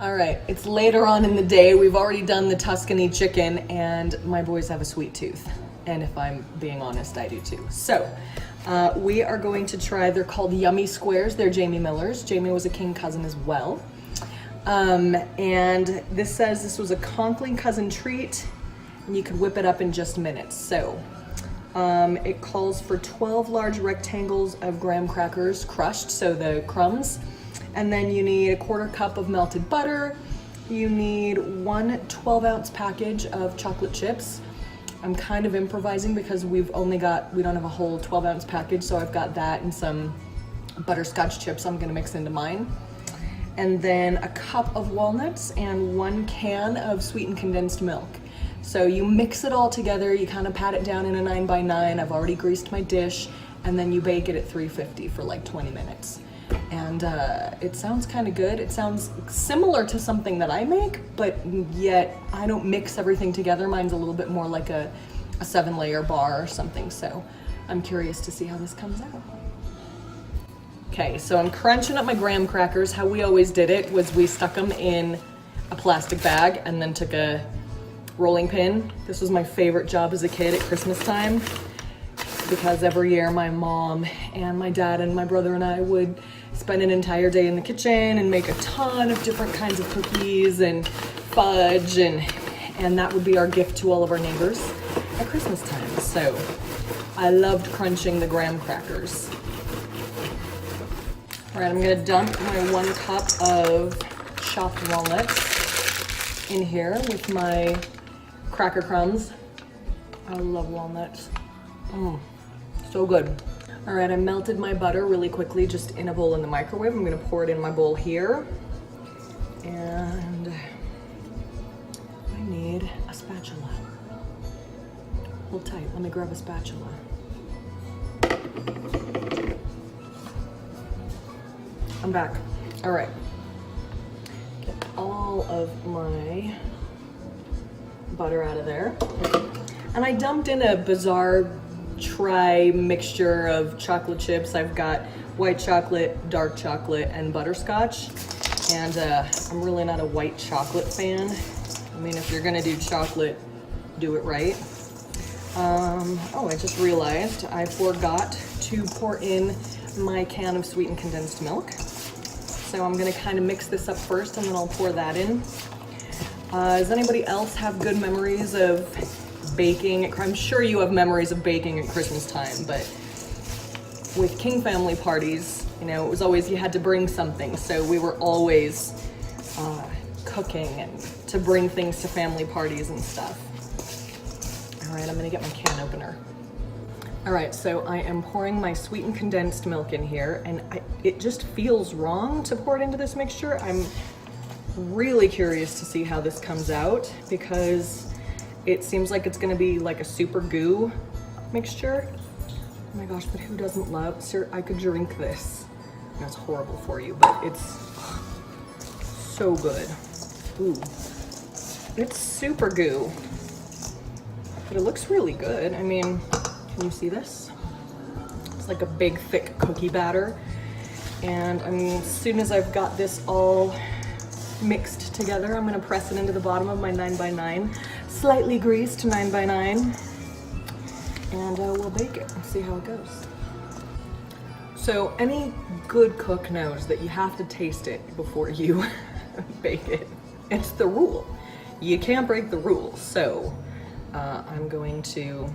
All right, it's later on in the day. We've already done the Tuscany chicken, and my boys have a sweet tooth. And if I'm being honest, I do too. So we are going to try, they're called Yummy Squares. They're Jamie Miller's. Jamie was a king cousin as well. And this says this was a Conkling cousin treat, and you could whip it up in just minutes. So it calls for 12 large rectangles of graham crackers crushed, so the crumbs. And then you need a 1/4 cup of melted butter. You need one 12-ounce package of chocolate chips. I'm kind of improvising because we don't have a whole 12-ounce package, so I've got that and some butterscotch chips I'm gonna mix into mine. And then a cup of walnuts and 1 can of sweetened condensed milk. So you mix it all together, you kind of pat it down in a 9x9. I've already greased my dish, and then you bake it at 350 for like 20 minutes. And it sounds kind of good. It sounds similar to something that I make, but yet I don't mix everything together. Mine's a little bit more like a 7-layer bar or something, so I'm curious to see how this comes out. Okay, so I'm crunching up my graham crackers. How we always did it was we stuck them in a plastic bag and then took a rolling pin. This was my favorite job as a kid at Christmas time, because every year my mom and my dad and my brother and I would spend an entire day in the kitchen and make a ton of different kinds of cookies and fudge, and that would be our gift to all of our neighbors at Christmas time. So I loved crunching the graham crackers. All right, I'm gonna dump my 1 cup of chopped walnuts in here with my cracker crumbs. I love walnuts. So good. All right, I melted my butter really quickly just in a bowl in the microwave. I'm gonna pour it in my bowl here. And I need a spatula. Hold tight, let me grab a spatula. I'm back. All right. Get all of my butter out of there. And I dumped in a bizarre mixture of chocolate chips. I've got white chocolate, dark chocolate, and butterscotch. And I'm really not a white chocolate fan. I mean, if you're gonna do chocolate, do it right. Oh, I just realized I forgot to pour in my can of sweetened condensed milk. So I'm gonna kind of mix this up first and then I'll pour that in. Does anybody else have good memories of baking? I'm sure you have memories of baking at Christmas time, but with King family parties, you know, it was always, you had to bring something. So we were always cooking and to bring things to family parties and stuff. All right, I'm gonna get my can opener. All right, so I am pouring my sweetened condensed milk in here, and it just feels wrong to pour it into this mixture. I'm really curious to see how this comes out, because it seems like it's gonna be like a super goo mixture. Oh my gosh, but who doesn't love, sir, I could drink this. That's horrible for you, but it's so good. Ooh, it's super goo, but it looks really good. I mean, can you see this? It's like a big, thick cookie batter. And I mean, as soon as I've got this all mixed together, I'm gonna press it into the bottom of my 9x9, slightly greased 9x9, and we'll bake it and see how it goes. So any good cook knows that you have to taste it before you bake it. It's the rule. You can't break the rules. So I'm going to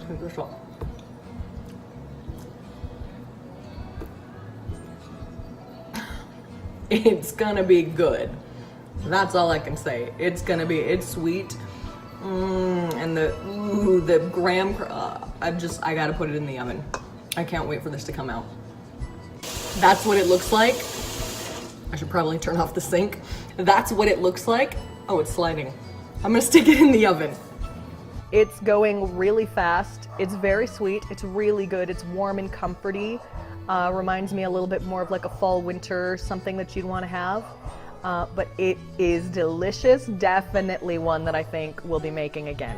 take this off. It's gonna be good. That's all I can say. It's sweet. And the graham, I gotta put it in the oven. I can't wait for this to come out. That's what it looks like. I should probably turn off the sink. That's what it looks like. Oh, it's sliding. I'm gonna stick it in the oven. It's going really fast. It's very sweet. It's really good. It's warm and comforty. Reminds me a little bit more of like a fall winter, something that you'd want to have. But it is delicious. Definitely one that I think we'll be making again.